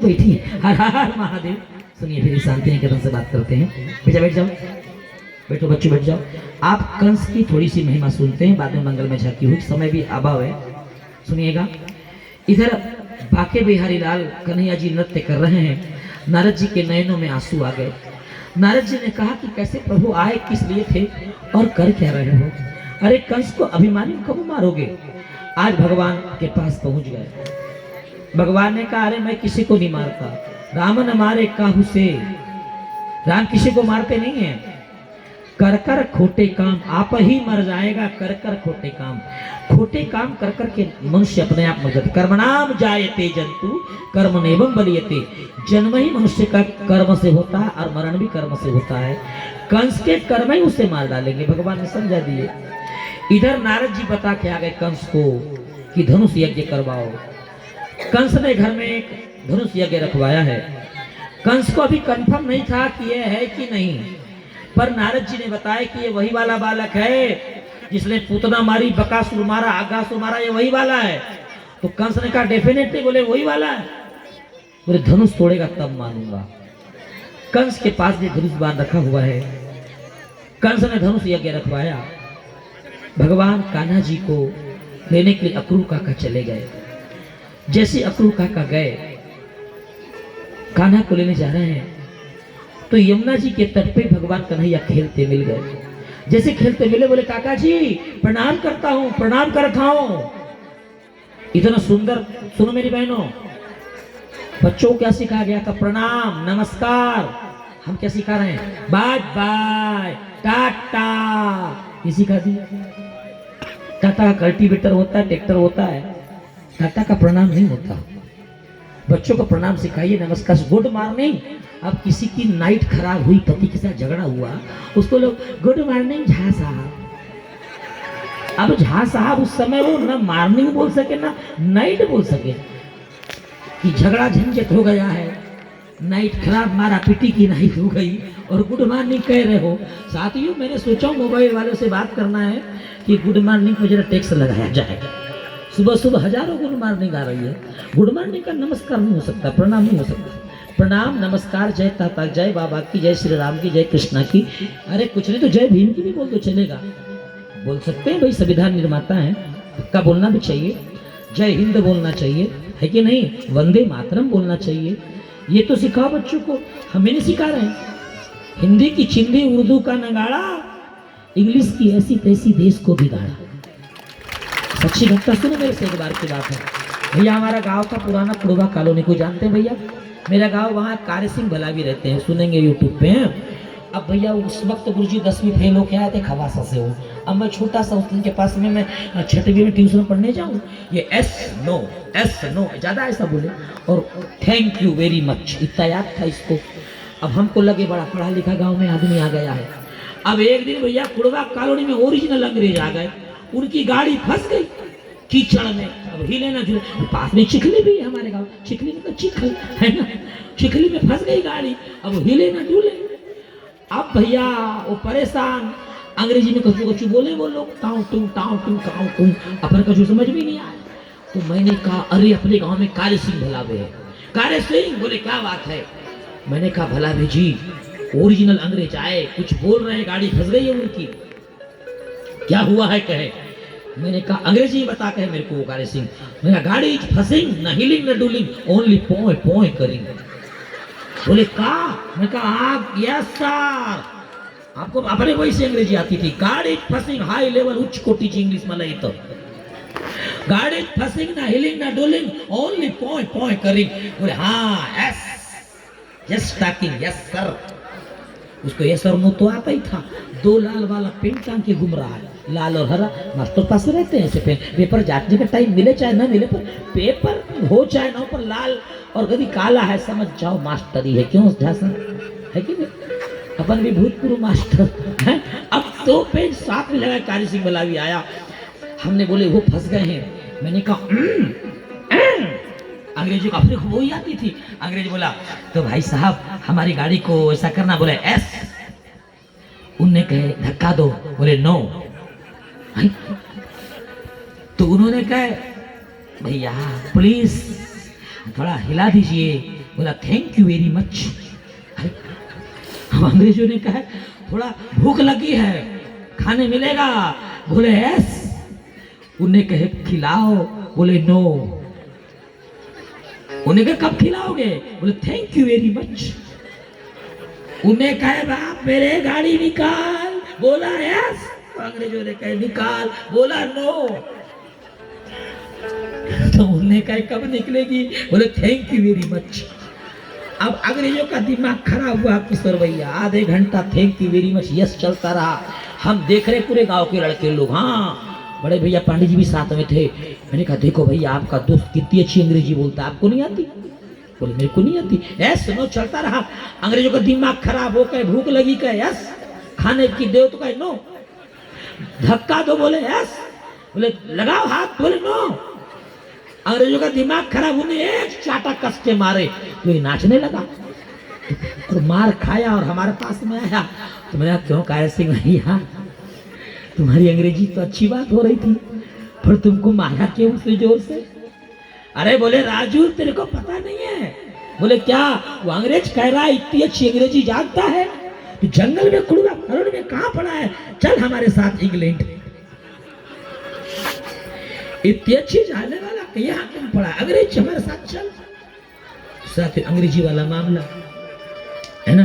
बैठिए, हर हर महादेव। सुनिए फिर शांति निकेतन से बात करते हैं। बेटा बैठ जाओ, बैठो बच्चों बैठ जाओ। आप कंस की थोड़ी सी महिमा सुनते हैं, बाद में मंगल में झांकी हुई, समय भी अभाव है, सुनिएगा। इधर बाके बिहारी लाल कन्हैया जी नृत्य कर रहे हैं। नारद जी के नयनों में आंसू आ गए। नारद जी ने कहा कि कैसे प्रभु आए, किस लिए थे और कर क्या रहे हो? अरे कंस को अभिमानी कब मारोगे? आज भगवान के पास पहुंच गए। भगवान ने कहा अरे मैं किसी को नहीं मारता, राम न मारे काहू से। राम किसी को मारते नहीं है। कर कर खोटे काम आप ही मर जाएगा। कर कर खोटे काम, खोटे काम कर कर के मनुष्य अपने आप मर जाता। कर्मणाम जायते जंतु कर्म नेवम बलियते। जन्म ही मनुष्य का कर्म से होता है और मरण भी कर्म से होता है। कंस के कर्म ही उसे मार डालेंगे, भगवान ने समझा दिए। इधर नारद जी बता के आ गए कंस को कि धनुष यज्ञ करवाओ। कंस ने घर में एक धनुष यज्ञ रखवाया है। कंस को अभी कंफर्म नहीं था कि यह है कि नहीं, पर नारद जी ने बताया कि ये वही वाला बालक है जिसने पूतना मारी, बकासुर मारा, आगासुर मारा, ये वही वाला है। तो कंस ने कहा डेफिनेटली, बोले वही वाला है। बोले धनुष तोड़ेगा तब मानूंगा। कंस के पास ये धनुष बाण रखा हुआ है। कंस ने धनुष यज्ञ रखवाया। भगवान कान्हा जी को लेने के लिए अक्रूर काका चले गए। जैसे अक्रूर काका गए, कान्हा को लेने जा रहे हैं तो यमुना जी के तट पे भगवान कन्हैया खेलते मिल गए। जैसे खेलते मिले बोले काका जी प्रणाम करता हूं, प्रणाम करता हूं। इतना सुंदर, सुनो मेरी बहनों, बच्चों को क्या सिखाया गया था? प्रणाम, नमस्कार। हम क्या सिखा रहे हैं? बाय बाय, टाटा, ये सिखा दिया। टाटा का कल्टीवेटर होता है, ट्रैक्टर होता है, टाटा का प्रणाम नहीं होता। बच्चों को प्रणाम सिखाइए, नमस्कार, गुड मॉर्निंग। अब किसी की नाइट खराब हुई, पति के साथ झगड़ा हुआ, उसको लोग गुड मॉर्निंग झा साहब। अब झा साहब उस समय वो ना मॉर्निंग बोल सके ना नाइट बोल सके, कि झगड़ा झंझट हो गया है, नाइट खराब, मारा पीटी की नाइट हो गई और गुड मॉर्निंग कह रहे हो। साथियों मैंने सोचा मोबाइल वालों से बात करना है कि गुड मॉर्निंग को जरा टैक्स लगाया जाएगा। सुबह सुबह हजारों गुड मॉर्निंग आ रही है। गुड मॉर्निंग का नमस्कार नहीं हो सकता, प्रणाम नहीं हो सकता। प्रणाम, नमस्कार, जय ताता, जय बाबा की, जय श्री राम की, जय कृष्णा की, अरे कुछ नहीं तो जय भीम की भी बोल तो चलेगा, बोल सकते हैं भाई, संविधान निर्माता है, का बोलना भी चाहिए। जय हिंद बोलना चाहिए, है कि नहीं? वंदे मातरम बोलना चाहिए। ये तो सिखाओ बच्चों को, हमें नहीं सिखा रहे हैं। हिंदी की चिंदी, उर्दू का नगाड़ा, इंग्लिश की ऐसी तैसी देश को बिगाड़ा। सच्ची घटना सुनो मेरे से, एक बार की बात है भैया। हमारा गांव था पुराना कुड़वा कॉलोनी, को जानते हैं भैया? मेरा गांव वहाँ कारे सिंह भला भी रहते हैं, सुनेंगे यूट्यूब पे। अब भैया उस वक्त गुरुजी 10वीं फेल होके आए थे खवासा से वो। अब मैं छोटा सा उनके पास में, मैं 6वीं में ट्यूशन पढ़ने जाऊँ, ये एस नो ज़्यादा ऐसा बोले और थैंक यू वेरी मच, इतना याद था इसको। अब हमको लगे बड़ा पढ़ा लिखा गाँव में आदमी आ गया है। अब एक दिन भैया कुड़वा कॉलोनी में ओरिजिनल अंग्रेज आ गए, उनकी गाड़ी फंस गई कीचड़ में। अब हिले ना झूले, पास में चिखली भी है हमारे गांव, चिखली में तो चिखल है ना, चिखली में फंस गई गाड़ी, अब हिले ना झूले। अब भैया वो परेशान, अंग्रेजी में कुछ बोले वो लोग, टाउ टू काउ टू, अपन कुछ समझ भी नहीं आया। तो मैंने कहा अरे अपने गांव में कारे सिंह भलावे है। कारे सिंह बोले क्या बात है? मैंने कहा भलावे जी ओरिजिनल अंग्रेज आए, कुछ बोल रहे हैं, गाड़ी फंस गई है उनकी, क्या हुआ है कहे। मैंने कहा अंग्रेजी बता के मेरे को कारे सिंह। मैंने कहा गाड़ी फंसिंग न हिलिंग न डूलिंग, ओनली पोए पोए करिंग। बोले का? मैं कहा आप यस सर, आपको अपने वही से अंग्रेजी आती थी। गाड़ी फंसिंग, हाई लेवल उच्च कोटि की इंग्लिश में तो गाड़ी फंसिंग ना हिलिंग ना डूलिंग, ओनली पोए पोए करिंग। बोले हाँ yes yes talking yes sir. उसको ये सर नो तो आता ही था। 2 लाल वाला पेन टांग के घूम रहा है, लाल और हरा। मास्टर पास रहते हैं ऐसे पेन, पेपर जांचने का टाइम मिले चाहे ना मिले, पर पेपर हो चाहे ना हो, पर लाल और कभी काला है, समझ जाओ मास्टरी है। क्यों झांसा है कि नहीं? अपन भी भूतपूर्व मास्टर है। अब 2 पेन साथ में लगा, काली सिंह बलावी आया। हमने बोले वो फंस गए हैं। मैंने कहा अंग्रेजी को अपने को वो ही आती थी। अंग्रेजी बोला तो भाई साहब हमारी गाड़ी को ऐसा करना, बोले एस। उनने कहे धक्का दो, बोले नो। तो उन्होंने कहे भैया प्लीज थोड़ा हिला दीजिए, बोला थैंक यू वेरी मच। अब अंग्रेजों ने कहा थोड़ा भूख लगी है, खाने मिलेगा? बोले यस। उन्हें कहे खिलाओ? बोले नो। उन्हें कहा कब खिलाओगे? बोले थैंक यू वेरी मच। उन्हें कहे बाप मेरे गाड़ी निकाल? बोला यस। अंग्रेजों ने कहे निकाल? बोला नो। तो उन्हें कहे कब निकलेगी? बोले थैंक यू वेरी मच। अब अंग्रेजों का दिमाग खराब हुआ किशोर भैया, आधे घंटा thank you very much yes चलता रहा। हम देख रहे पूरे गांव के लड़के लोग, हाँ बड़े भैया पांडे जी भी साथ में थे। मैंने कहा देखो भैया आपका दोस्त कितनी अच्छी अंग्रेजी बोलता है, आपको नहीं आती? बोले मेरे को नहीं आती। यस नो चलता रहा। अंग्रेजों का दिमाग खराब हो गए, भूख लगी कहे यस, खाने की दो तो कहे नो, धक्का दो बोले यस, बोले लगाओ हाथ बोले नो। अंग्रेजों का दिमाग खराब होने एक चाटा कस के मारे तो ये नाचने लगा और मार खाया और हमारे पास में आया। तो मैंने क्यों कहा सिंह भैया तुम्हारी अंग्रेजी तो अच्छी बात हो रही थी पर तुमको मारा क्यों उतने जोर से? अरे बोले राजू तेरे को पता नहीं है। बोले क्या? वो अंग्रेज कह रहा है इतनी अच्छी अंग्रेजी जानता है तो जंगल में कुड़वा फरोड़ में कहाँ पड़ा है, चल हमारे साथ इंग्लैंड। इतनी अच्छी जानने वाला यहाँ क्यों पड़ा, अंग्रेज हमारे साथ चल। साथ अंग्रेजी वाला मामला है ना।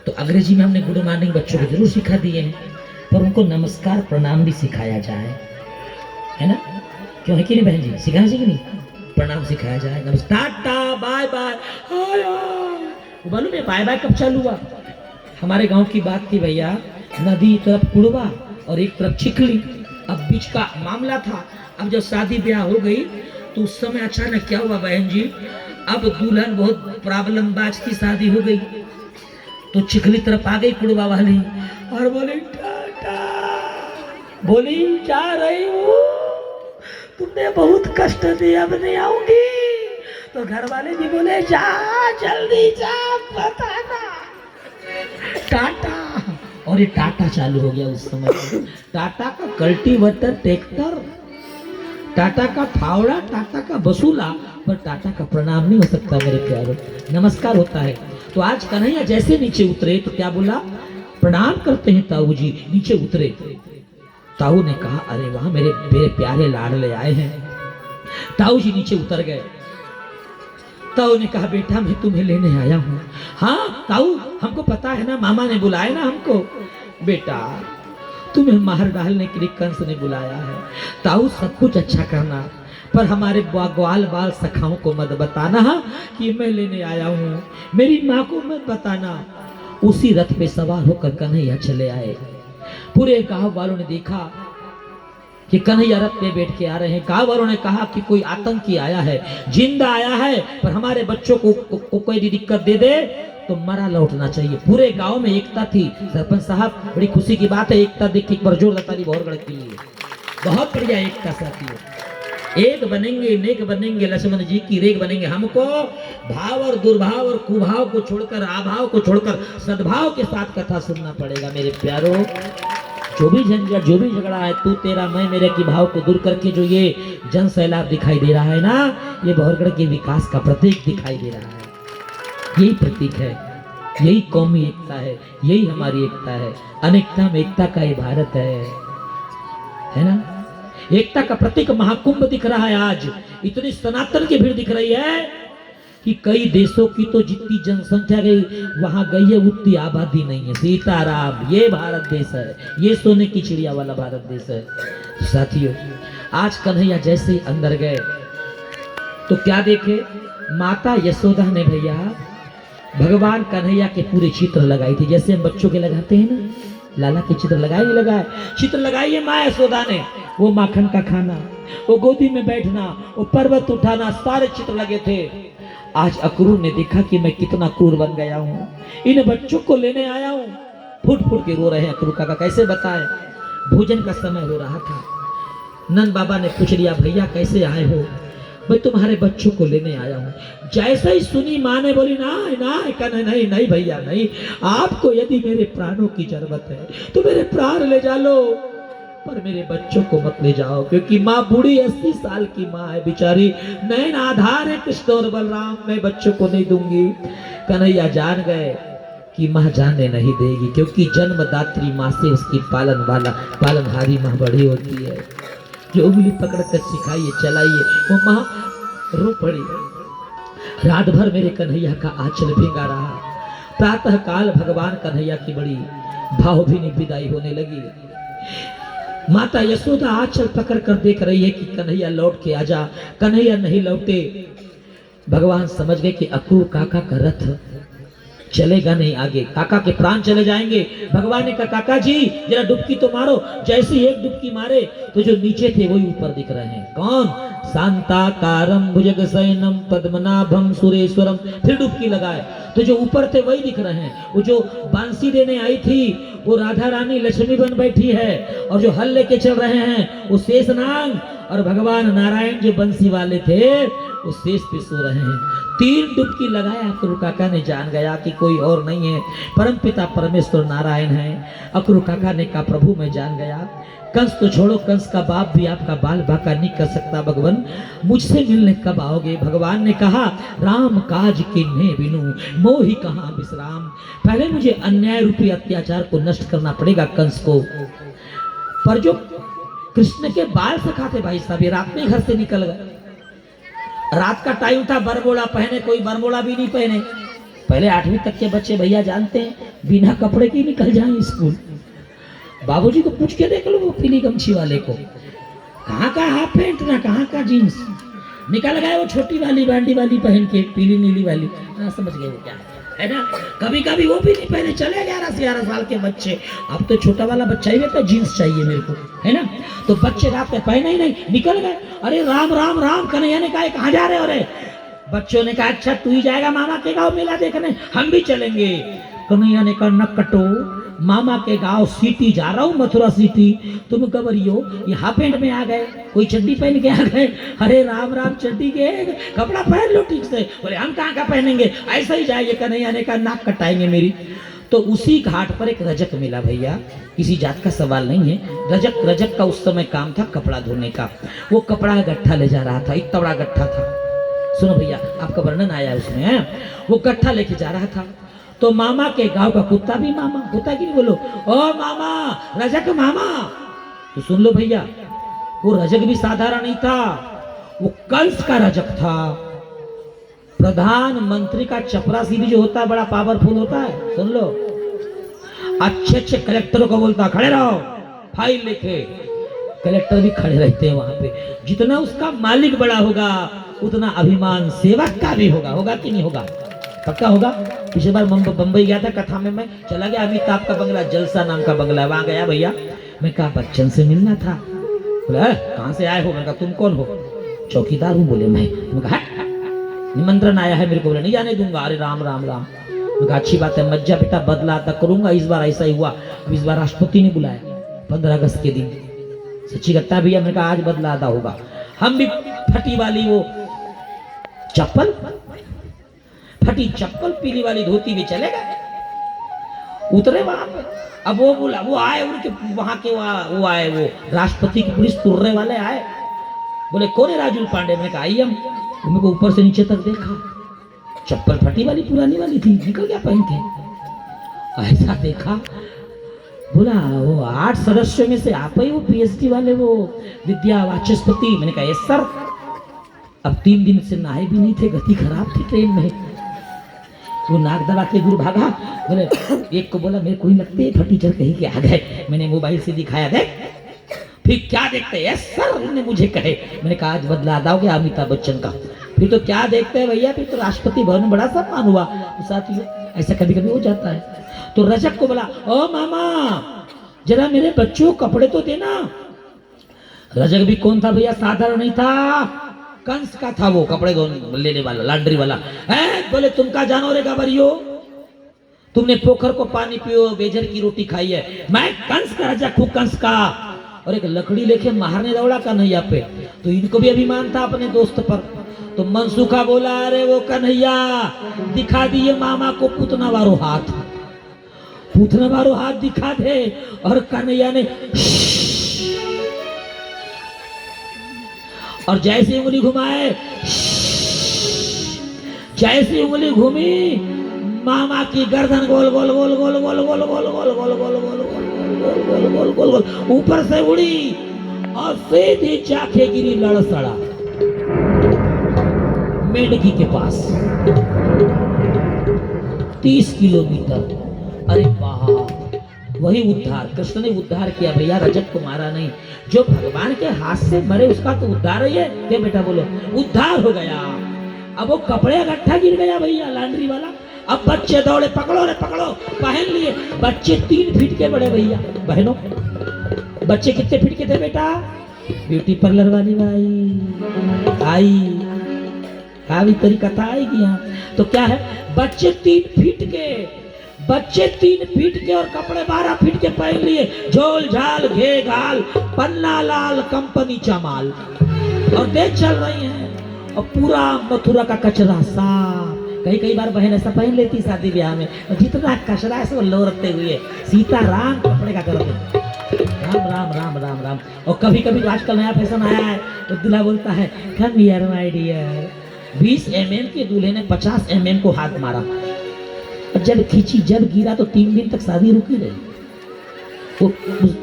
तो अंग्रेजी में हमने गुड मॉर्निंग बच्चों को जरूर सिखा दिए हैं पर उनको नमस्कार प्रणाम भी सिखाया जाए, है ना? क्यों है कि नहीं बहन जी? सिखाना चाहिए नहीं? प्रणाम सिखाया जाए, नमस्कार टाटा बाय बाय। मालूम है बाय बाय कब चालू हुआ? हमारे गांव की बात थी भैया, नदी तरफ कुड़वा और एक तरफ चिखली, अब बीच का मामला था। अब जब शादी ब्याह हो गई तो उस समय अचानक क्या हुआ बहन जी, अब दुल्हन बहुत प्रॉब्लम बाज की शादी हो गई तो चिखली तरफ आ गई कुड़वा वाली और बोली टाटा, बोली जा रही हूँ, तुमने बहुत कष्ट दिया, अब नहीं आऊंगी। तो घर वाले भी बोले जा जल्दी जा बताना टाटा। और ये टाटा चालू हो गया उस समय। टाटा का कल्टीवेटर ट्रैक्टर, टाटा का फावड़ा, टाटा का बसूला, पर टाटा का प्रणाम नहीं हो सकता मेरे प्यारों, नमस्कार होता है। तो आज कन्हैया जैसे नीचे उतरे तो क्या बोला? प्रणाम करते हैं ताऊ जी। नीचे उतरे, ताऊ ने कहा अरे वाह मेरे प्यारे लाडले आए हैं। ताऊ जी नीचे उतर गए। ताऊ ने कहा बेटा मैं तुम्हें लेने आया हूँ। हाँ ताऊ हमको पता है ना, मामा ने बुलाया ना हमको। बेटा तुम्हें मार डालने के लिए कंस ने बुलाया है। ताऊ सब कुछ अच्छा करना पर हमारे ग्वाल बाल सखाओं को मत बताना कि मैं लेने आया हूँ, मेरी माँ को मत बताना। उसी रथ पे सवार होकर कन्हैया चले आए। पूरे गांव वालों ने देखा कि कन्हैया रथ पे बैठ के आ रहे हैं। गांव वालों ने कहा कि कोई आतंकी आया है, जिंदा आया है, पर हमारे बच्चों को कोई दिक्कत दे दे तो मरा लौटना चाहिए। पूरे गांव में एकता थी। सरपंच साहब बड़ी खुशी की बात है, एकता देख के एक बार जोरदार ताली भोरगढ़ के लिए। बहुत बढ़िया एकता साथी है। एक बनेंगे नेक बनेंगे, लक्ष्मण जी की रेख बनेंगे। हमको भाव और दुर्भाव और कुभाव को छोड़कर, अभाव को छोड़कर सद्भाव के साथ कथा सुनना पड़ेगा मेरे प्यारों। जो भी झंझट, जो भी झगड़ा है, तू तेरा मैं मेरे की भाव को दूर करके जो ये जन सैलाब दिखाई दे रहा है ना, ये भोरगढ़ के विकास का प्रतीक दिखाई दे रहा है। यही प्रतीक है, यही कौमी एकता है, यही हमारी एकता है। अनेकता में एकता का ये भारत है ना। एकता का प्रतीक महाकुंभ दिख रहा है। आज इतनी सनातन की भीड़ दिख रही है कि कई देशों की तो जितनी जनसंख्या गई वहां गई है उतनी आबादी नहीं है। सीताराम, ये भारत देश है, ये सोने की चिड़िया वाला भारत देश है। साथियों आज कन्हैया जैसे ही अंदर गए तो क्या देखे? माता यशोदा ने भैया भगवान कन्हैया के पूरे चित्र लगाई थी, जैसे हम बच्चों के लगाते हैं ना, लाला के चित्र लगाए नहीं लगाए? चित्र लगाई है माँ यशोदा ने। वो माखन का खाना, वो गोदी में बैठना, वो पर्वत उठाना, सारे चित्र लगे थे। आज अक्रूर ने देखा कि मैं कितना क्रूर बन गया हूँ, इन बच्चों को लेने आया हूँ। फुट फुट के रो रहे हैं अक्रूर काका, कैसे बताएं? भोजन का समय हो रहा था। नंद बाबा ने पूछ लिया भैया कैसे आए हो? मैं तुम्हारे बच्चों को लेने आया हूँ। जैसे ही सुनी माँ ने बोली नहीं नहीं भैया नहीं, आपको यदि मेरे प्राणों की जरूरत है तो मेरे प्राण ले जा लो। पर मेरे बच्चों को मत ले जाओ, क्योंकि माँ बूढ़ी 80 साल की माँ है बेचारी, नैन आधार है कृष्ण और बलराम, मैं बच्चों को नहीं दूंगी। कन्हैया जान गए कि माँ जाने नहीं देगी, क्योंकि जन्मदात्री माँ से उसकी पालनहारी माँ बड़ी होती है। जो उंगली पकड़ कर सिखाइए चलाइए वो माँ रो पड़ी। रात भर मेरे कन्हैया का आंचल भींगा रहा। प्रातः काल भगवान कन्हैया की बड़ी भावभीनी विदाई होने लगी। माता यशोदा आंचल पकड़ कर देख रही है कि कन्हैया लौट के आजा। कन्हैया नहीं लौटे। भगवान समझ गए कि अक्रूर काका का रथ चलेगा नहीं आगे, काका के प्राण चले जाएंगे। भगवान ने कहा काका जी जरा डुबकी तो मारो। जैसे एक डुबकी मारे तो जो नीचे थे वही ऊपर दिख रहे हैं। कौन? शांताकारं भुजगशयनं पद्मनाभं सुरेश्वरम। फिर डुबकी लगाए तो जो ऊपर थे वही दिख रहे हैं। वो जो बांसी देने आई थी वो राधा रानी लक्ष्मी बन बैठी है, और जो हल लेके चल रहे हैं वो शेषनाग, और भगवान नारायण जो बंसी वाले थे वो शेष पे सो रहे हैं। 3 डुबकी लगाया। अक्रूर काका ने जान गया कि कोई और नहीं है, परम पिता परमेश्वर नारायण है। अक्रूर काका ने कहा प्रभु मैं जान गया। कंस तो छोड़ो, कंस का बाप भी आपका बाल बाका नहीं कर सकता। भगवान मुझसे मिलने कब आओगे? भगवान ने कहा राम काज किन्हे बिनु मोहि कहाँ विश्राम। पहले मुझे अन्याय रूपी अत्याचार को नष्ट करना पड़ेगा कंस को। पर जो कृष्ण के बाल सखा थे भाई साहब, ये रात में घर से निकल गए। रात का टाइम था, बरमोड़ा पहने, कोई बरमोड़ा भी नहीं पहने। पहले 8वीं तक के बच्चे भैया जानते हैं बिना कपड़े के निकल जाएं स्कूल। बाबूजी को पूछ के देख लो वो पीली गमछी वाले को, कहाँ का हाफ पैंट ना कहाँ का जीन्स निकल गए। वो छोटी वाली बैंडी वाली पहन के पीली नीली वाली, ना समझ गए वो क्या है ना। कभी कभी वो भी नहीं पहने चले 11 से 11 साल के बच्चे। अब तो छोटा वाला बच्चा ही तो जीन्स चाहिए मेरे को, है ना। तो बच्चे रात में पहने ही नहीं, निकल गए। अरे राम राम राम। कन्हैया ने कहा कहाँ जा रहे हो रे? बच्चों ने कहा अच्छा तू ही जाएगा मामा के गाँव मेला देखने, हम भी चलेंगे। कन्हैया ने कहा न कटो, मामा के गांव सिटी जा रहा हूँ, मथुरा सिटी। तुम गबरियो ये हाफ पैंट में आ गए, कोई चड्डी पहन के आ गए। अरे राम राम, चड्डी के कपड़ा पहन लो ठीक से। बोले हम कहाँ का पहनेंगे, ऐसा ही जाइए। कन्हैया ने कहा नाक कटाएंगे मेरी। तो उसी घाट पर एक रजक मिला भैया, किसी जात का सवाल नहीं है। रजक का उस समय काम था कपड़ा धोने का। वो कपड़ा गट्ठा ले जा रहा था, इतना बड़ा गट्ठा था। सुनो भैया आपका वर्णन आया उसमें। वो गट्ठा लेके जा रहा था तो मामा के गांव का कुत्ता भी मामा होता कि नहीं, बोलो ओ मामा, रजक मामा। तो सुन लो भैया, वो रजक भी साधारण नहीं था, वो कंस का रजक था। प्रधानमंत्री का चपरासी भी जो होता है बड़ा पावरफुल होता है। सुन लो, अच्छे अच्छे कलेक्टरों को बोलता खड़े रहो, फाइल लेके। कलेक्टर भी खड़े रहते हैं वहां पे। जितना उसका मालिक बड़ा होगा उतना अभिमान सेवक का भी होगा। होगा कि नहीं होगा? पक्का होगा। पिछली बार बंबई गया था, कथा में मैं चला गया। अमिताभ का बंगला, जलसा नाम का बंगला, वहां गया भैया। मैं कहा बच्चन से मिलना था। बोला कहाँ से आए हो? मैंने कहा तुम कौन हो? चौकीदार हूँ। बोले मैं कहा निमंत्रण आया है मेरे को। बोले नहीं जाने दूंगा। अरे राम राम राम। मैं कहा अच्छी बात है, मज्जा बेटा बदला आता करूंगा। इस बार ऐसा ही हुआ। अब इस बार राष्ट्रपति ने बुलाया 15 अगस्त के दिन। सच्ची घटना भैया। मैंने कहा आज बदला आता होगा। हम भी फटी वाली वो चप्पल, फटी चप्पल, पीली वाली धोती में चले गए, उतरे वहां पे। अब वो बोला, वो आए उनके वहां के वो आए, वो राष्ट्रपति की पुलिस तुर्रे वाले आए। बोले कौन है? राजुल पांडे। मैंने कहा आई हम। मेरे को ऊपर से नीचे तक देखा, चप्पल फटी वाली पुरानी वाली थी, निकल गया पहन के। ऐसा देखा, बोला वो 8 सदस्यों में से आप ही वो पीएचडी वाले वो विद्या वाचस्पति। मैंने कहा यस सर। अब 3 दिन से नहाए भी नहीं थे, गति खराब थी ट्रेन में। वो नाक दबा के दूर भागा। बोले एक को बोला मेरे को ही लगते फटी चल कहीं के आ गए। मैंने मोबाइल से दिखाया, देख फिर क्या देखते हैं? यस सर उन्होंने मुझे कहे। मैंने कहा आज बदला आता हो गया अमिताभ बच्चन का। फिर तो क्या देखते हैं भैया, फिर तो राष्ट्रपति भवन में बड़ा सम्मान हुआ। साथियों ऐसा कभी कभी हो जाता है। तो रजक को बोला ओ मामा जरा मेरे बच्चों को कपड़े तो देना। रजक भी कौन था भैया, साधारण नहीं था, कंस का था वो कपड़े लेने वाला, लॉन्ड्री वाला। बोले तुम का जानो रे गबरियो, तुमने पोखर को पानी पियो, बेजर की रोटी खाई है। मैं कंस का रजक हूँ, कंस का। और एक लकड़ी लेके मारने दौड़ा कन्हैया पे। तो इनको भी अभिमान था अपने दोस्त पर। तो मनसुखा बोला अरे वो कन्हैया दिखा दिए मामा को पूतना वारो हाथ, पूतना वारो हाथ दिखा दे। और कन्हैया ने और जैसे उंगली घुमाए, जैसी उंगली घूमी, मामा की गर्दन गोल गोल गोल गोल गोल गोल गोल गोल गोल गोल गोल गोल गोल गोल गोल ऊपर से उड़ी और सीधी जाके गिरी लड़सड़ा मेंढकी के पास 30 किलोमीटर। अरे वाह, वही उद्धार, कृष्ण ने उद्धार किया भैया, रजत को मारा नहीं। जो भगवान के हाथ से मरे उसका तो उद्धार ही है। क्या बेटा बोलो, उद्धार हो गया। अब वो कपड़े इकट्ठा गिर गया भैया लॉन्ड्री वाला। अब बच्चे दौड़े, पकड़ो रे पकड़ो, पहन लिए। बच्चे 3 फीट के बड़े भैया बहनों। बच्चे कितने फीट के थे बेटा? ब्यूटी पार्लर वाली भाई आई, का भी तरीका था आएगी यहाँ। तो क्या है, बच्चे 3 फीट के, बच्चे 3 फीट के और कपड़े 12 फीट के पहन लिए। झोल झाल घे घाल, पन्ना लाल कंपनी चमाल, और देख चल रही हैं। और पूरा मथुरा का कचरा साफ। कई बार बहन ऐसा पहन लेती शादी ब्याह में, जितना कचरा है सब लोरते हुए सीता राम कपड़े का करते, राम राम राम राम राम। और कभी कभी आजकल नया फैशन आया है, तो दूल्हा बोलता है come here my dear. 20 mm के दूल्हे ने 50 mm को हाथ मारा, और जब खींची, जब गिरा तो 3 दिन तक शादी रुकी रही,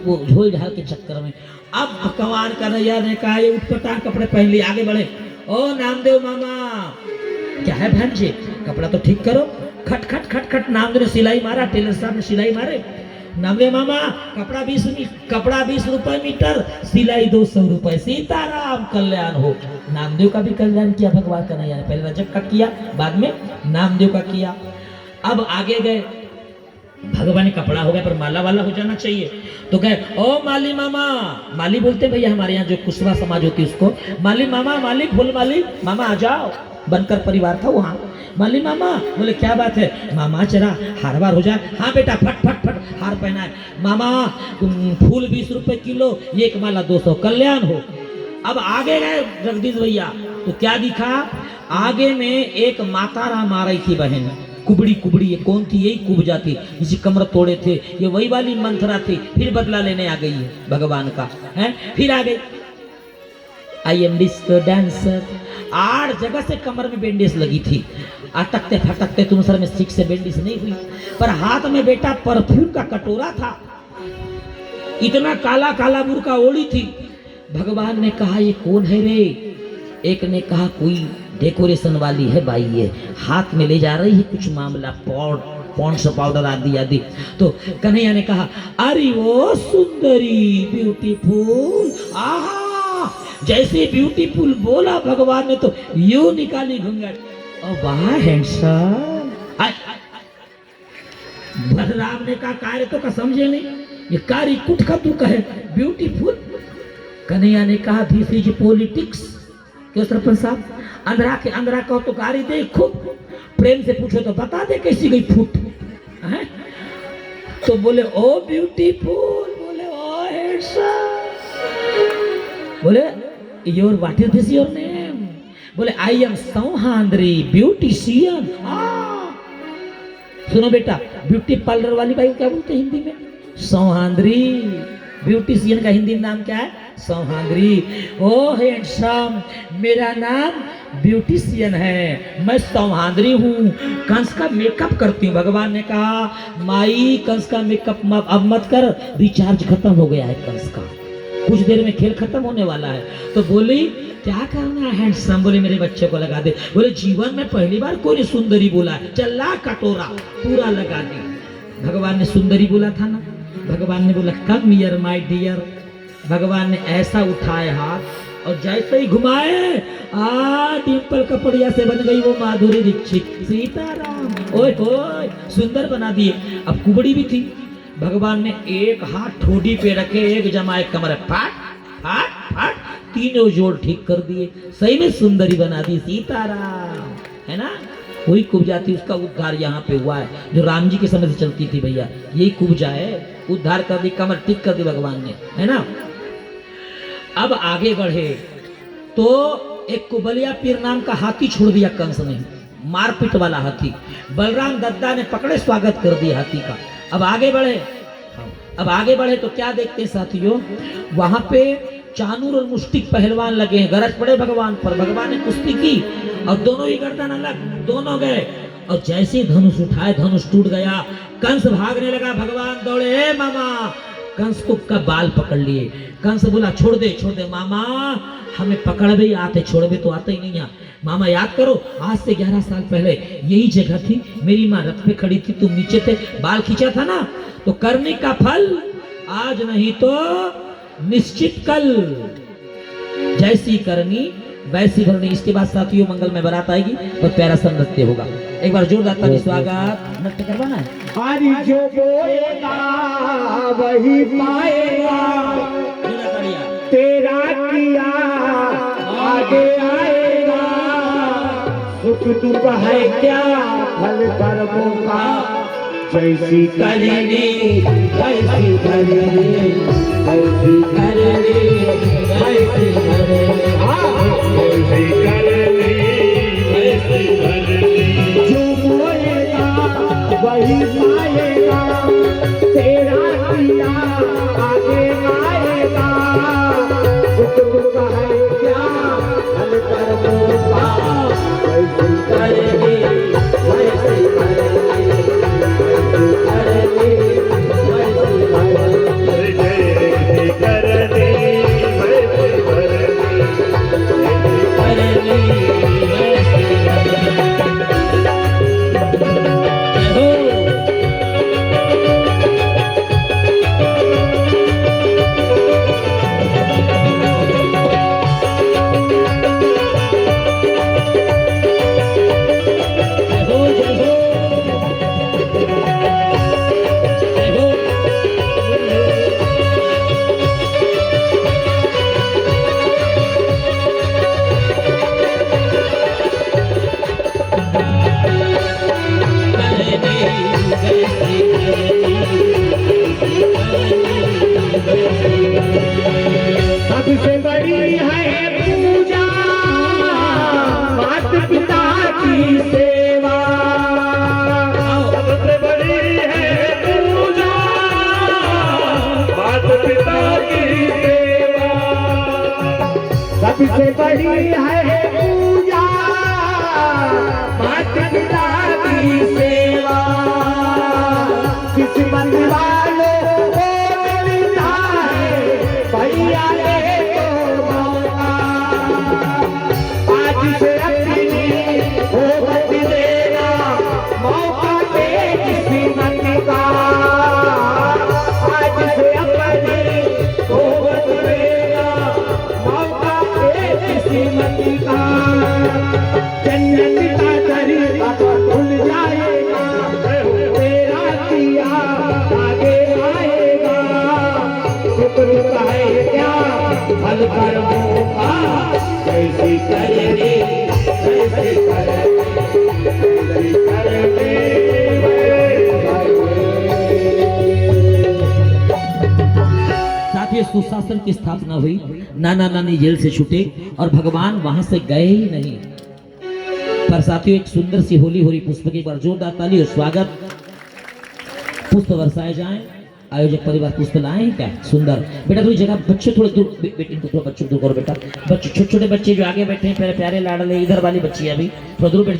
वो झोल झाल के चक्कर में। अब भगवान का नैया ने कहा ये उठपटांग कपड़े पहन लिए, आगे बढ़े। ओ नामदेव मामा, क्या है बहन जी, कपड़ा तो ठीक करो। खट खट खट खट, नामदेव ने सिलाई मारा, टेलर साहब ने सिलाई मारे। नामदेव मामा, कपड़ा 20 रुपए मीटर, सिलाई 200 रुपए। सीताराम कल्याण हो। नामदेव का भी कल्याण किया भगवान का नैया ने। पहले रजक का किया, बाद में नामदेव का किया। अब आगे गए, भगवान ने कपड़ा हो गया पर माला वाला हो जाना चाहिए। तो गए, ओ माली मामा, माली बोलते भैया हमारे यहाँ जो कुशवा समाज होती है उसको, माली मामा, माली फुल माली मामा आ जाओ। बनकर परिवार था वहाँ। माली मामा, बोले क्या बात है मामा, जरा हार बार हो जाए। हाँ बेटा, फट फट फट हार पहना है। मामा फूल 20 रुपए किलो, एक माला 200, कल्याण हो। अब आगे गए जगदीश भैया, तो क्या दिखा, आगे में एक माता राम आ रही थी बहन, कुबड़ी कुबड़ी। ये कौन थी? यही कुब्जा थी, जिसे कमर तोड़े थे, ये वही वाली मंथरा थी। फिर बदला लेने आ गई है भगवान का, है फिर आ गई। I am disco dancer. 8 जगह से कमर में बैंडेज लगी थी, अटकते फटकते तुम सर में ठीक से बैंडेज नहीं हुई, पर हाथ में बेटा परफ्यूम का कटोरा था। इतना काला काला बुर्का ओढ़ी थी। भगवान ने कहा ये कौन है रे? एक ने कहा कोई डेकोरेशन वाली है भाई, ये हाथ में ले जा रही है कुछ मामला, पॉन्ड्स पाउडर आदि आदि। तो कन्हैया ने कहा अरे वो सुंदरी ब्यूटीफुल, आहा। जैसे ब्यूटीफुल बोला भगवान ने तो यूं निकाली घूंघट, और वाह हैंडसम। बलराम ने कहा कार्य तो का समझे नहीं, ये कार्य कुछ का तू कहे ब्यूटीफुल। कन्हैया ने कहा दिस इज पॉलिटिक्स। क्यों सरपंच साहब, अंधरा के अंधरा कहो तो गाड़ी दे खूब, प्रेम से पूछो तो बता दे कैसी गई फुट है? तो बोले ओ ब्यूटीफुल, बोले ओ हैंडसम, बोले your what is this your name? बोले आई एम सौहांद्री ब्यूटिशियन। सुनो बेटा, ब्यूटी पार्लर वाली भाई क्या बोलते हैं हिंदी में? सौहांद्री। ब्यूटिशियन का हिंदी नाम क्या है? सौहांद्री। ओ हैंडसम, मेरा नाम ब्यूटिशियन है, मैं सौहांद्री हूँ, कंस का मेकअप करती हूँ। भगवान ने कहा माई कंस का मेकअप अब मत कर, रिचार्ज खत्म हो गया है कंस का, कुछ देर में खेल खत्म होने वाला है। तो बोली क्या करना है हैंडसम? बोले मेरे बच्चे को लगा दे। बोले जीवन में पहली बार कोई सुंदरी बोला है, चला कटोरा पूरा लगा दी। भगवान ने सुंदरी बोला था ना, भगवान ने बोला कम हियर माय डियर। भगवान ने ऐसा उठाए हाथ और जैसे ही घुमाए, डिम्पल कपड़िया से बन गई वो माधुरी दीक्षित। सीताराम, ओए ओए सुंदर बना दिए। अब कुबड़ी भी थी, भगवान ने एक हाथ ठोडी पे रखे, एक जमाए कमर, फाट फाट फाट, तीनों जोड़ ठीक कर दिए, सही में सुंदरी बना दी। सीताराम, है ना? वही कुब्जा थी, उसका उद्धार यहाँ पे हुआ है, जो राम जी के समय से चलती थी भैया। यही कुब्जा है, उद्धार कर दी, कमर ठीक कर दी भगवान ने, है ना? अब आगे बढ़े तो एक कुबलिया पीर नाम का हाथी छोड़ दिया कंस ने, मारपीट वाला हाथी। बलराम दद्दा ने पकड़े, स्वागत कर दिया हाथी का। अब आगे बढ़े, अब आगे बढ़े तो क्या देखते साथियों, वहां पे चानूर और मुष्टिक पहलवान लगे हैं, गरज पड़े भगवान पर। भगवान ने कुश्ती की और दोनों ही गर्दन अलग, दोनों गए। और जैसे धनुष उठाए, धनुष टूट गया। कंस भागने लगा, भगवान दौड़े, हे मामा। कंस को का बाल पकड़ लिए। कंस बोला छोड़ दे मामा, हमें पकड़ भी आते, छोड़बे तो आते ही नहीं। यहाँ मामा याद करो, आज से 11 साल पहले यही जगह थी, मेरी माँ रथ पे खड़ी थी, तुम नीचे थे, बाल खींचा था ना। तो करने का फल आज नहीं तो निश्चित कल। जैसी करनी वैसी भरनी। इसके बाद साथियों मंगल में बारात आएगी और प्यारा सा नृत्य होगा। एक बार जोरदार ताली स्वागत। नृत्य करवाना है। हरि जो बोएगा वही पाएगा, तेरा किया आगे आएगा। सुख दुख है क्या फल कर्मों का, जैसी करनी वैसी भरनी, वैसी करनी वैसी भरनी, वैसी करनी वैसी भरनी। जो बोएगा वही पाएगा, तेरा किया आगे आएगा। सुख दुख है क्या फल कर्मों का, वैसी करनी वैसी भरनी, वैसी करनी वैसी भरनी, जैसी करनी वैसी भरनी, करनी वैसी सबसे बड़ी है पूजा माता पिता की सेवा। सबसे बड़ी है पूजा माता पिता की सेवा। सबसे बड़ी है पूजा माता पिता की सेवा। किस्मत वालों को मिलता है भैया फल कर्मों का, कैसी करनी कैसी करनी। साथियों सुशासन की स्थापना हुई, नाना नानी जेल से छूटे और भगवान वहां से गए ही नहीं। पर साथियों एक सुंदर सी होली हो रही। पुष्प की एक बार जोरदार ताली और स्वागत। पुष्प बरसाए जाएं। आयोजक परिवार पुष्प लाए क्या सुंदर। बेटा थोड़ी जगह बच्चे थोड़े दूर, बेटी को थोड़ा बच्चों दूर करो बेटा। बच्चे छोटे छोटे बच्चे जो आगे बैठे हैं प्यारे प्यारे लाडले, इधर वाली बच्ची अभी थोड़ा दूर बैठ